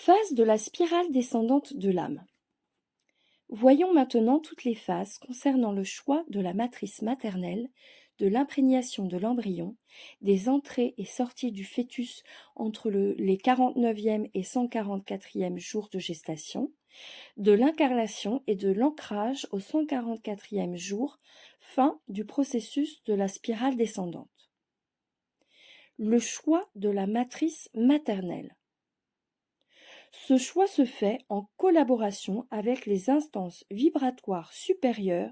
Phase de la spirale descendante de l'âme. Voyons maintenant toutes les phases concernant le choix de la matrice maternelle, de l'imprégnation de l'embryon, des entrées et sorties du fœtus entre les 49e et 144e jours de gestation, de l'incarnation et de l'ancrage au 144e jour, fin du processus de la spirale descendante. Le choix de la matrice maternelle. Ce choix se fait en collaboration avec les instances vibratoires supérieures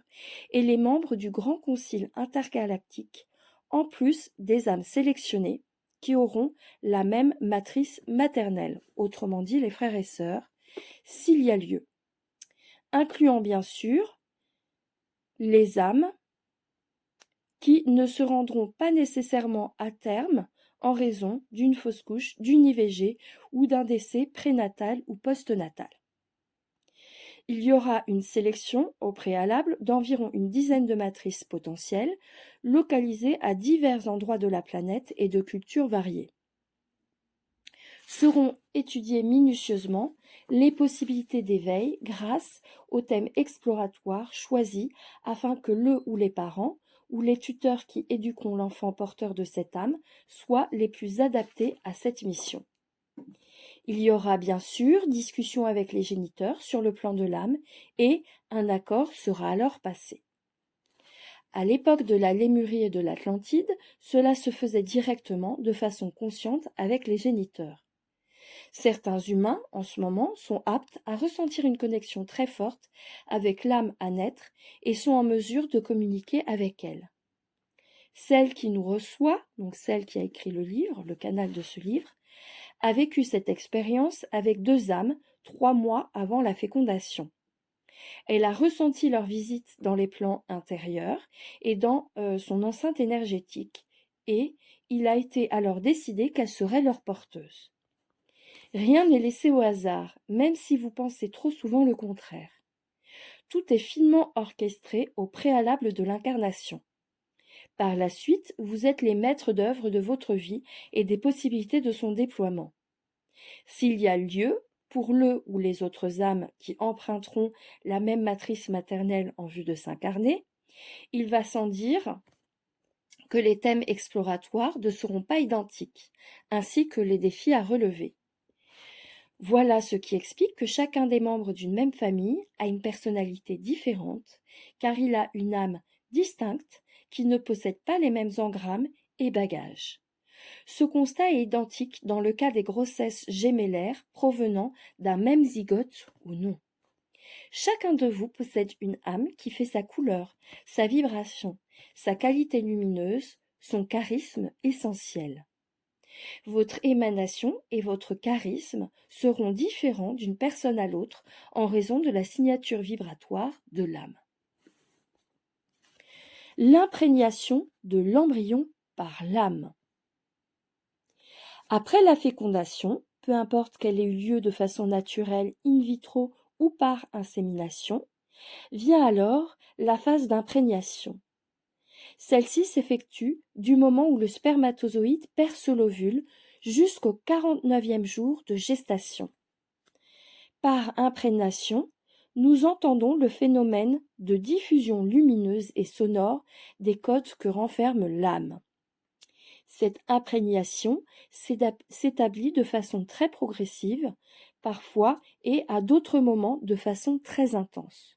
et les membres du Grand Concile intergalactique, en plus des âmes sélectionnées qui auront la même matrice maternelle, autrement dit les frères et sœurs, s'il y a lieu, incluant bien sûr les âmes qui ne se rendront pas nécessairement à terme en raison d'une fausse couche, d'une IVG ou d'un décès prénatal ou postnatal. Il y aura une sélection au préalable d'environ une dizaine de matrices potentielles, localisées à divers endroits de la planète et de cultures variées. Seront étudiées minutieusement les possibilités d'éveil grâce aux thèmes exploratoires choisis afin que le ou les parents ou les tuteurs qui éduqueront l'enfant porteur de cette âme soient les plus adaptés à cette mission. Il y aura bien sûr discussion avec les géniteurs sur le plan de l'âme et un accord sera alors passé. À l'époque de la Lémurie et de l'Atlantide, cela se faisait directement de façon consciente avec les géniteurs. Certains humains, en ce moment, sont aptes à ressentir une connexion très forte avec l'âme à naître et sont en mesure de communiquer avec elle. Celle qui nous reçoit, donc celle qui a écrit le livre, le canal de ce livre, a vécu cette expérience avec 2 âmes 3 mois avant la fécondation. Elle a ressenti leur visite dans les plans intérieurs et dans son enceinte énergétique, et il a été alors décidé qu'elle serait leur porteuse. Rien n'est laissé au hasard, même si vous pensez trop souvent le contraire. Tout est finement orchestré au préalable de l'incarnation. Par la suite, vous êtes les maîtres d'œuvre de votre vie et des possibilités de son déploiement. S'il y a lieu, pour le ou les autres âmes qui emprunteront la même matrice maternelle en vue de s'incarner, il va sans dire que les thèmes exploratoires ne seront pas identiques, ainsi que les défis à relever. Voilà ce qui explique que chacun des membres d'une même famille a une personnalité différente, car il a une âme distincte qui ne possède pas les mêmes engrammes et bagages. Ce constat est identique dans le cas des grossesses gémellaires provenant d'un même zygote ou non. Chacun de vous possède une âme qui fait sa couleur, sa vibration, sa qualité lumineuse, son charisme essentiel. Votre émanation et votre charisme seront différents d'une personne à l'autre en raison de la signature vibratoire de l'âme. L'imprégnation de l'embryon par l'âme. Après la fécondation, peu importe qu'elle ait eu lieu de façon naturelle in vitro ou par insémination, vient alors la phase d'imprégnation. Celle-ci s'effectue du moment où le spermatozoïde perce l'ovule jusqu'au 49e jour de gestation. Par imprégnation, nous entendons le phénomène de diffusion lumineuse et sonore des codes que renferme l'âme. Cette imprégnation s'établit de façon très progressive, parfois, et à d'autres moments de façon très intense.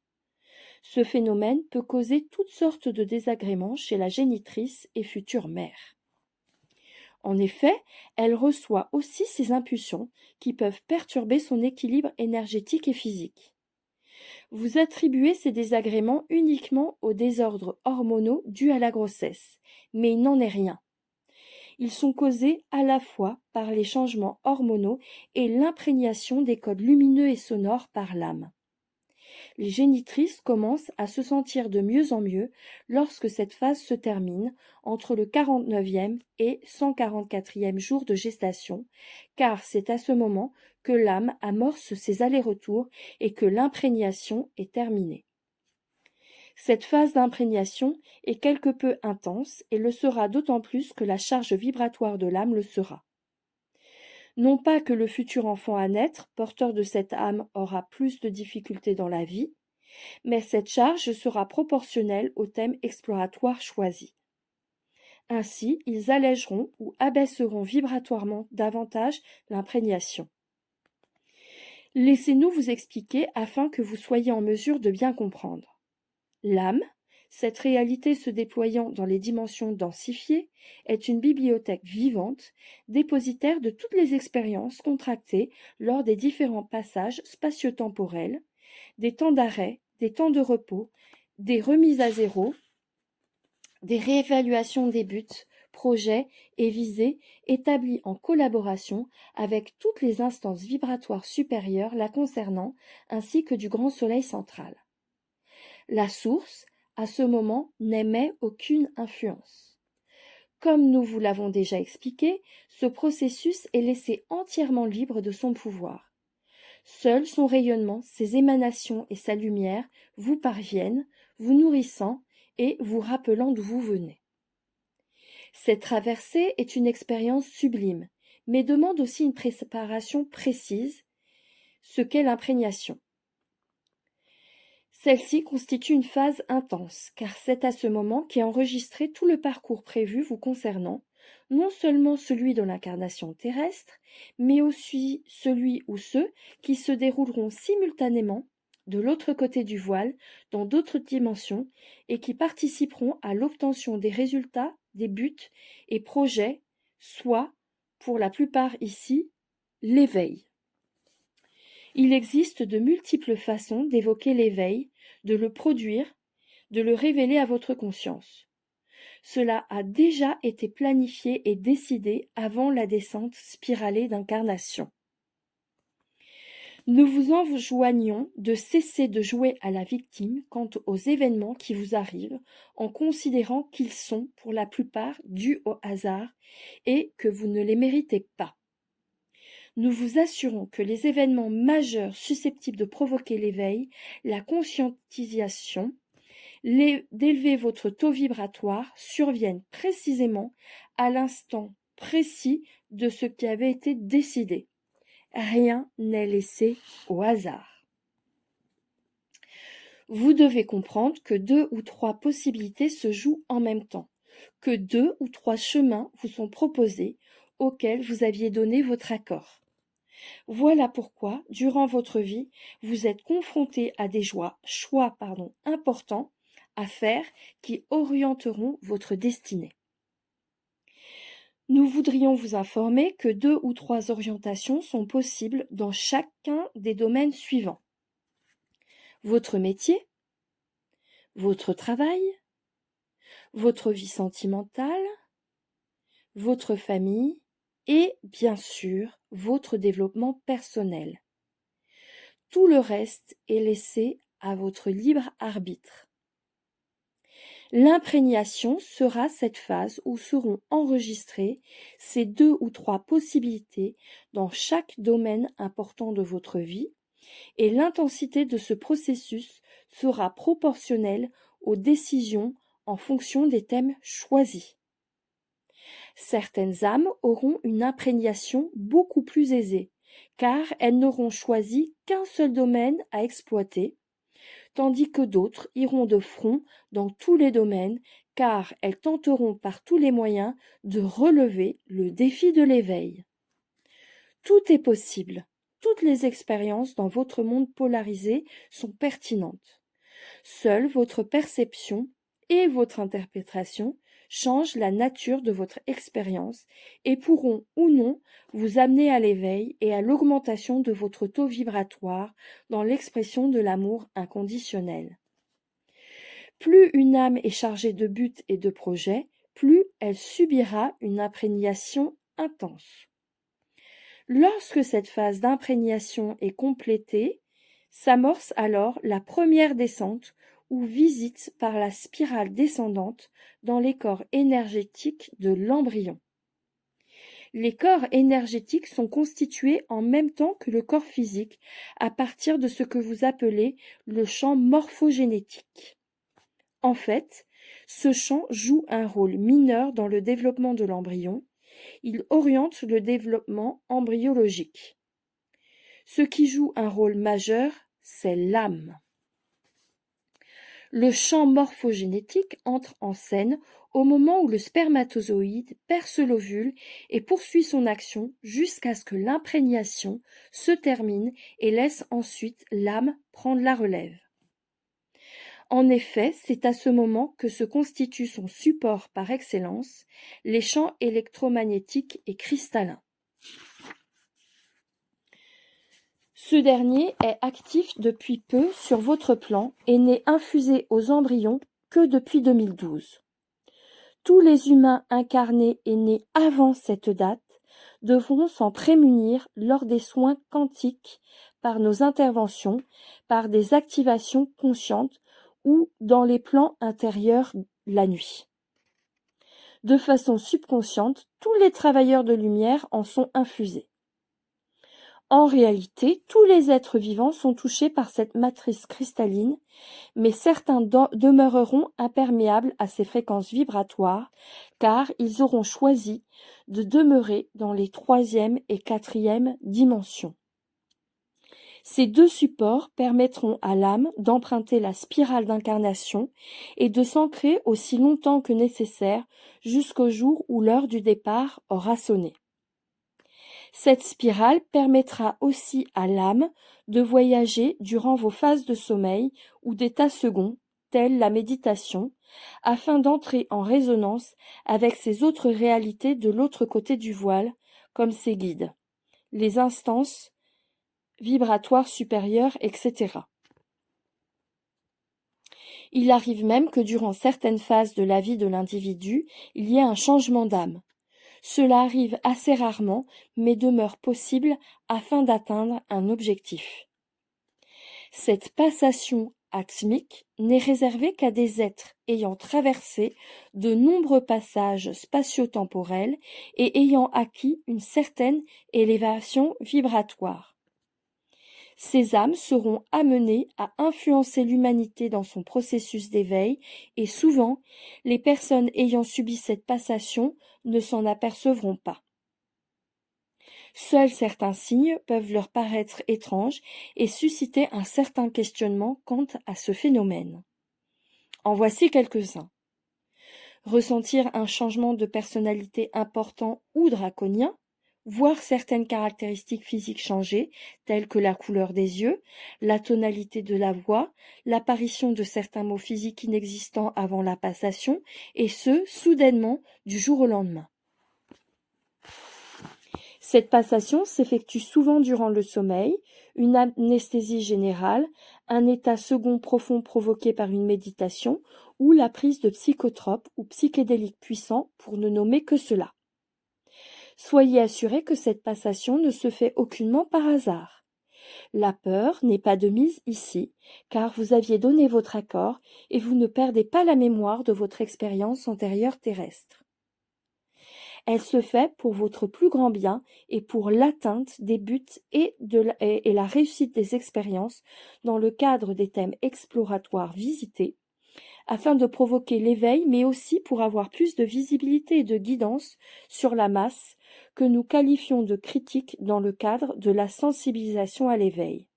Ce phénomène peut causer toutes sortes de désagréments chez la génitrice et future mère. En effet, elle reçoit aussi ces impulsions qui peuvent perturber son équilibre énergétique et physique. Vous attribuez ces désagréments uniquement aux désordres hormonaux dus à la grossesse, mais il n'en est rien. Ils sont causés à la fois par les changements hormonaux et l'imprégnation des codes lumineux et sonores par l'âme. Les génitrices commencent à se sentir de mieux en mieux lorsque cette phase se termine entre le 49e et 144e jour de gestation, car c'est à ce moment que l'âme amorce ses allers-retours et que l'imprégnation est terminée. Cette phase d'imprégnation est quelque peu intense et le sera d'autant plus que la charge vibratoire de l'âme le sera. Non pas que le futur enfant à naître, porteur de cette âme, aura plus de difficultés dans la vie, mais cette charge sera proportionnelle au thème exploratoire choisi. Ainsi, ils allégeront ou abaisseront vibratoirement davantage l'imprégnation. Laissez-nous vous expliquer afin que vous soyez en mesure de bien comprendre. L'âme, cette réalité se déployant dans les dimensions densifiées, est une bibliothèque vivante, dépositaire de toutes les expériences contractées lors des différents passages spatio-temporels, des temps d'arrêt, des temps de repos, des remises à zéro, des réévaluations des buts, projets et visées établis en collaboration avec toutes les instances vibratoires supérieures la concernant, ainsi que du grand soleil central. La source, à ce moment, n'émet aucune influence. Comme nous vous l'avons déjà expliqué, ce processus est laissé entièrement libre de son pouvoir. Seul son rayonnement, ses émanations et sa lumière vous parviennent, vous nourrissant et vous rappelant d'où vous venez. Cette traversée est une expérience sublime, mais demande aussi une préparation précise, ce qu'est l'imprégnation. Celle-ci constitue une phase intense, car c'est à ce moment qu'est enregistré tout le parcours prévu vous concernant, non seulement celui de l'incarnation terrestre, mais aussi celui ou ceux qui se dérouleront simultanément de l'autre côté du voile, dans d'autres dimensions, et qui participeront à l'obtention des résultats, des buts et projets, soit, pour la plupart ici, l'éveil. Il existe de multiples façons d'évoquer l'éveil, de le produire, de le révéler à votre conscience. Cela a déjà été planifié et décidé avant la descente spiralée d'incarnation. Nous vous enjoignons de cesser de jouer à la victime quant aux événements qui vous arrivent, en considérant qu'ils sont, pour la plupart, dus au hasard et que vous ne les méritez pas. Nous vous assurons que les événements majeurs susceptibles de provoquer l'éveil, la conscientisation, d'élever votre taux vibratoire surviennent précisément à l'instant précis de ce qui avait été décidé. Rien n'est laissé au hasard. Vous devez comprendre que 2 ou 3 possibilités se jouent en même temps, que 2 ou 3 chemins vous sont proposés auxquels vous aviez donné votre accord. Voilà pourquoi, durant votre vie, vous êtes confronté à des choix importants à faire qui orienteront votre destinée. Nous voudrions vous informer que 2 ou 3 orientations sont possibles dans chacun des domaines suivants. Votre métier, votre travail, votre vie sentimentale, votre famille et, bien sûr, votre développement personnel. Tout le reste est laissé à votre libre arbitre. L'imprégnation sera cette phase où seront enregistrées ces 2 ou 3 possibilités dans chaque domaine important de votre vie, et l'intensité de ce processus sera proportionnelle aux décisions en fonction des thèmes choisis. Certaines âmes auront une imprégnation beaucoup plus aisée, car elles n'auront choisi qu'un seul domaine à exploiter, tandis que d'autres iront de front dans tous les domaines, car elles tenteront par tous les moyens de relever le défi de l'éveil. Tout est possible. Toutes les expériences dans votre monde polarisé sont pertinentes. Seule votre perception et votre interprétation changent la nature de votre expérience et pourront ou non vous amener à l'éveil et à l'augmentation de votre taux vibratoire dans l'expression de l'amour inconditionnel. Plus une âme est chargée de buts et de projets, plus elle subira une imprégnation intense. Lorsque cette phase d'imprégnation est complétée, s'amorce alors la première descente ou visite par la spirale descendante dans les corps énergétiques de l'embryon. Les corps énergétiques sont constitués en même temps que le corps physique à partir de ce que vous appelez le champ morphogénétique. En fait, ce champ joue un rôle mineur dans le développement de l'embryon il oriente le développement embryologique. Ce qui joue un rôle majeur, c'est l'âme. Le champ morphogénétique entre en scène au moment où le spermatozoïde perce l'ovule et poursuit son action jusqu'à ce que l'imprégnation se termine et laisse ensuite l'âme prendre la relève. En effet, c'est à ce moment que se constitue son support par excellence, les champs électromagnétiques et cristallins. Ce dernier est actif depuis peu sur votre plan et n'est infusé aux embryons que depuis 2012. Tous les humains incarnés et nés avant cette date devront s'en prémunir lors des soins quantiques par nos interventions, par des activations conscientes ou dans les plans intérieurs la nuit. De façon subconsciente, tous les travailleurs de lumière en sont infusés. En réalité, tous les êtres vivants sont touchés par cette matrice cristalline, mais certains demeureront imperméables à ces fréquences vibratoires, car ils auront choisi de demeurer dans les 3e et 4e dimensions. Ces deux supports permettront à l'âme d'emprunter la spirale d'incarnation et de s'ancrer aussi longtemps que nécessaire jusqu'au jour où l'heure du départ aura sonné. Cette spirale permettra aussi à l'âme de voyager durant vos phases de sommeil ou d'états seconds, tels la méditation, afin d'entrer en résonance avec ces autres réalités de l'autre côté du voile, comme ses guides, les instances vibratoires supérieures, etc. Il arrive même que durant certaines phases de la vie de l'individu, il y ait un changement d'âme. Cela arrive assez rarement, mais demeure possible afin d'atteindre un objectif. Cette passation atmique n'est réservée qu'à des êtres ayant traversé de nombreux passages spatio-temporels et ayant acquis une certaine élévation vibratoire. Ces âmes seront amenées à influencer l'humanité dans son processus d'éveil et souvent, les personnes ayant subi cette passation ne s'en apercevront pas. Seuls certains signes peuvent leur paraître étranges et susciter un certain questionnement quant à ce phénomène. En voici quelques-uns. Ressentir un changement de personnalité important ou draconien, voir certaines caractéristiques physiques changer, telles que la couleur des yeux, la tonalité de la voix, l'apparition de certains mots physiques inexistants avant la passation, et ce, soudainement, du jour au lendemain. Cette passation s'effectue souvent durant le sommeil, une anesthésie générale, un état second profond provoqué par une méditation ou la prise de psychotropes ou psychédéliques puissants pour ne nommer que cela. Soyez assurés que cette passation ne se fait aucunement par hasard. La peur n'est pas de mise ici, car vous aviez donné votre accord et vous ne perdez pas la mémoire de votre expérience antérieure terrestre. Elle se fait pour votre plus grand bien et pour l'atteinte des buts et la réussite des expériences dans le cadre des thèmes exploratoires visités, afin de provoquer l'éveil, mais aussi pour avoir plus de visibilité et de guidance sur la masse que nous qualifions de critique dans le cadre de la sensibilisation à l'éveil.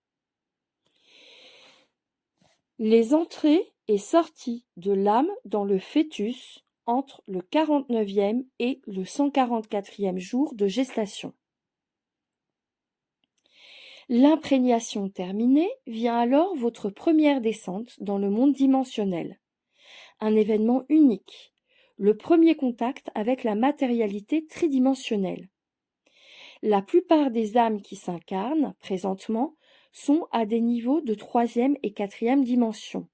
Les entrées et sorties de l'âme dans le fœtus entre le 49e et le 144e jour de gestation. L'imprégnation terminée, vient alors votre première descente dans le monde dimensionnel. Un événement unique, le premier contact avec la matérialité tridimensionnelle. La plupart des âmes qui s'incarnent présentement sont à des niveaux de 3e et 4e dimension.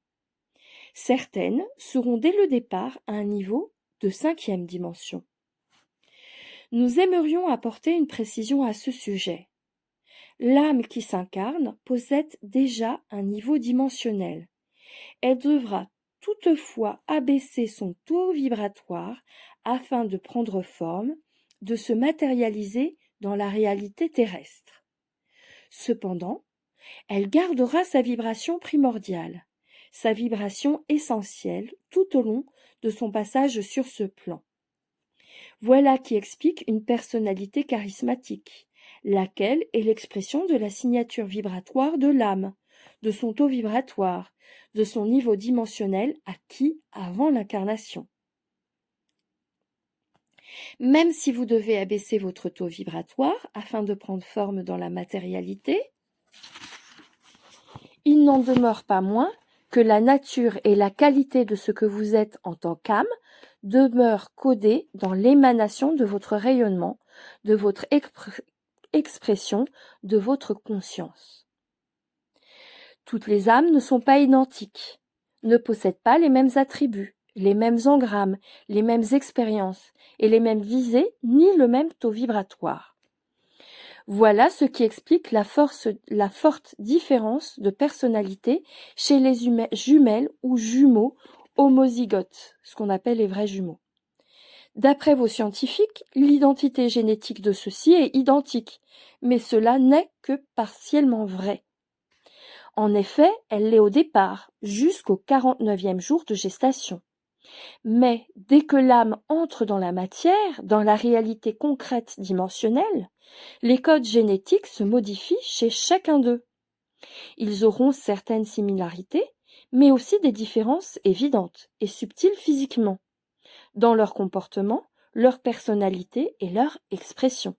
Certaines seront dès le départ à un niveau de 5e dimension. Nous aimerions apporter une précision à ce sujet. L'âme qui s'incarne possède déjà un niveau dimensionnel. Elle devra toutefois abaisser son taux vibratoire afin de prendre forme, de se matérialiser dans la réalité terrestre. Cependant, elle gardera sa vibration primordiale, sa vibration essentielle tout au long de son passage sur ce plan. Voilà qui explique une personnalité charismatique, laquelle est l'expression de la signature vibratoire de l'âme, de son taux vibratoire, de son niveau dimensionnel acquis avant l'incarnation. Même si vous devez abaisser votre taux vibratoire afin de prendre forme dans la matérialité, il n'en demeure pas moins que la nature et la qualité de ce que vous êtes en tant qu'âme demeurent codées dans l'émanation de votre rayonnement, de votre expression, de votre conscience. Toutes les âmes ne sont pas identiques, ne possèdent pas les mêmes attributs, les mêmes engrammes, les mêmes expériences et les mêmes visées, ni le même taux vibratoire. Voilà ce qui explique la forte différence de personnalité chez les jumelles ou jumeaux homozygotes, ce qu'on appelle les vrais jumeaux. D'après vos scientifiques, l'identité génétique de ceux-ci est identique, mais cela n'est que partiellement vrai. En effet, elle l'est au départ, jusqu'au 49e jour de gestation. Mais dès que l'âme entre dans la matière, dans la réalité concrète dimensionnelle, les codes génétiques se modifient chez chacun d'eux. Ils auront certaines similarités, mais aussi des différences évidentes et subtiles physiquement, dans leur comportement, leur personnalité et leur expression.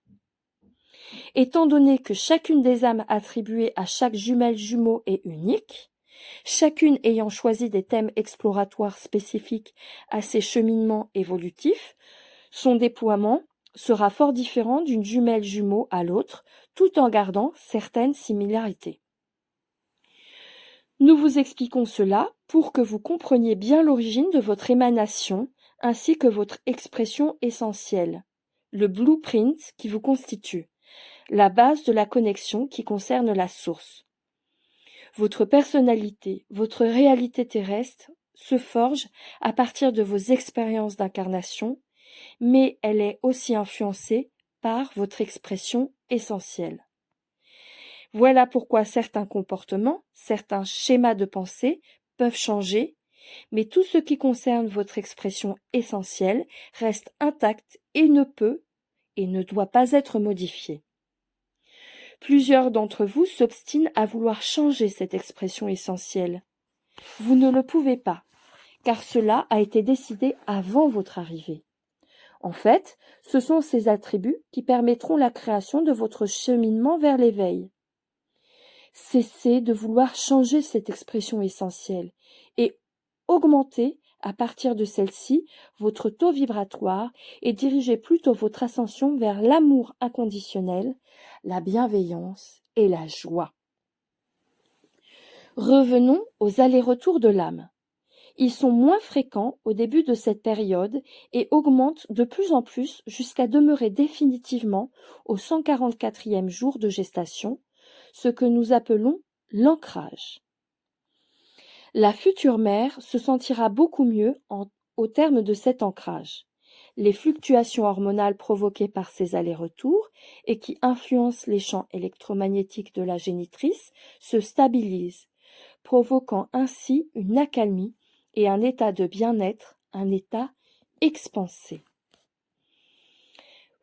Étant donné que chacune des âmes attribuées à chaque jumelle jumeau est unique, chacune ayant choisi des thèmes exploratoires spécifiques à ses cheminements évolutifs, son déploiement sera fort différent d'une jumelle jumeau à l'autre, tout en gardant certaines similarités. Nous vous expliquons cela pour que vous compreniez bien l'origine de votre émanation ainsi que votre expression essentielle, le blueprint qui vous constitue, la base de la connexion qui concerne la source. Votre personnalité, votre réalité terrestre se forge à partir de vos expériences d'incarnation, mais elle est aussi influencée par votre expression essentielle. Voilà pourquoi certains comportements, certains schémas de pensée peuvent changer, mais tout ce qui concerne votre expression essentielle reste intact et ne peut et ne doit pas être modifié. Plusieurs d'entre vous s'obstinent à vouloir changer cette expression essentielle. Vous ne le pouvez pas, car cela a été décidé avant votre arrivée. En fait, ce sont ces attributs qui permettront la création de votre cheminement vers l'éveil. Cessez de vouloir changer cette expression essentielle et augmentez à partir de celle-ci votre taux vibratoire et dirigez plutôt votre ascension vers l'amour inconditionnel, la bienveillance et la joie. Revenons aux allers-retours de l'âme. Ils sont moins fréquents au début de cette période et augmentent de plus en plus jusqu'à demeurer définitivement au 144e jour de gestation, ce que nous appelons l'ancrage. La future mère se sentira beaucoup mieux au terme de cet ancrage. Les fluctuations hormonales provoquées par ces allers-retours et qui influencent les champs électromagnétiques de la génitrice se stabilisent, provoquant ainsi une accalmie et un état de bien-être, un état expansé.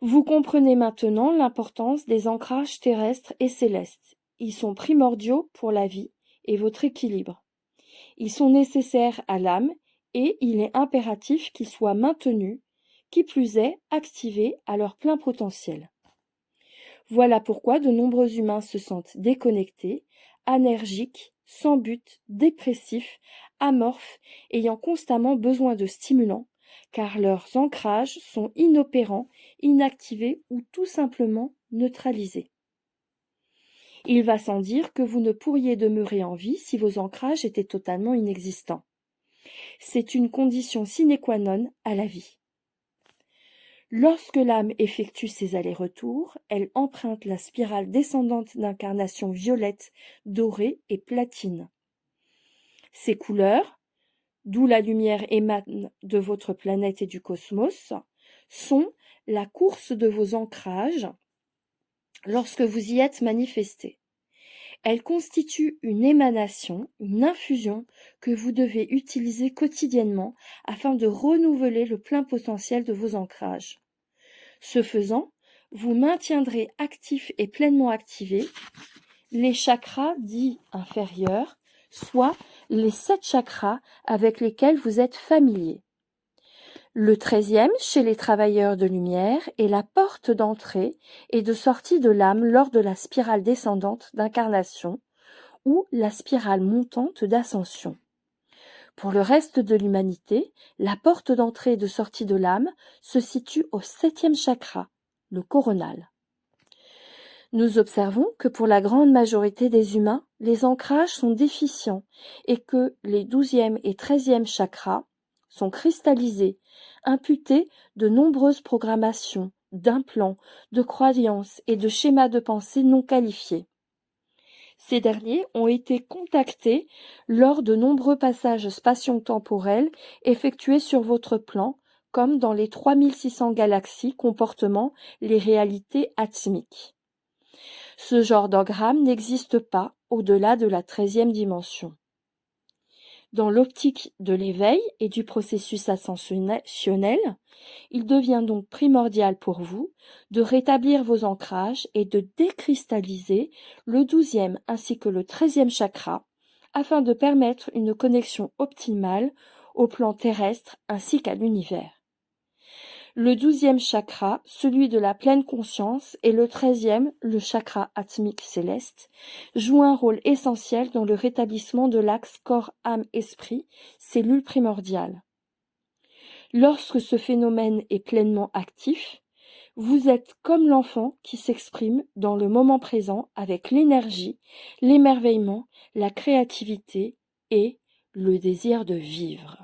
Vous comprenez maintenant l'importance des ancrages terrestres et célestes. Ils sont primordiaux pour la vie et votre équilibre. Ils sont nécessaires à l'âme et il est impératif qu'ils soient maintenus, qui plus est activés à leur plein potentiel. Voilà pourquoi de nombreux humains se sentent déconnectés, anergiques, sans but, dépressifs, amorphes, ayant constamment besoin de stimulants, car leurs ancrages sont inopérants, inactivés ou tout simplement neutralisés. Il va sans dire que vous ne pourriez demeurer en vie si vos ancrages étaient totalement inexistants. C'est une condition sine qua non à la vie. Lorsque l'âme effectue ses allers-retours, elle emprunte la spirale descendante d'incarnation violette, dorée et platine. Ces couleurs, d'où la lumière émane de votre planète et du cosmos, sont la course de vos ancrages lorsque vous y êtes manifestés. Elles constituent une émanation, une infusion que vous devez utiliser quotidiennement afin de renouveler le plein potentiel de vos ancrages. Ce faisant, vous maintiendrez actif et pleinement activé les chakras dits inférieurs, soit les 7 chakras avec lesquels vous êtes familier. Le 13e, chez les travailleurs de lumière, est la porte d'entrée et de sortie de l'âme lors de la spirale descendante d'incarnation ou la spirale montante d'ascension. Pour le reste de l'humanité, la porte d'entrée et de sortie de l'âme se situe au 7e chakra, le coronal. Nous observons que pour la grande majorité des humains, les ancrages sont déficients et que les 12e et 13e chakras sont cristallisés, imputés de nombreuses programmations, d'implants, de croyances et de schémas de pensée non qualifiés. Ces derniers ont été contactés lors de nombreux passages spatio-temporels effectués sur votre plan, comme dans les 3600 galaxies comportant les réalités atmiques. Ce genre d'engramme n'existe pas au-delà de la 13e dimension. Dans l'optique de l'éveil et du processus ascensionnel, il devient donc primordial pour vous de rétablir vos ancrages et de décristalliser le 12e ainsi que le 13e chakra afin de permettre une connexion optimale au plan terrestre ainsi qu'à l'univers. Le 12e chakra, celui de la pleine conscience, et le 13e, le chakra atmique céleste, jouent un rôle essentiel dans le rétablissement de l'axe corps-âme-esprit, cellule primordiale. Lorsque ce phénomène est pleinement actif, vous êtes comme l'enfant qui s'exprime dans le moment présent avec l'énergie, l'émerveillement, la créativité et le désir de vivre.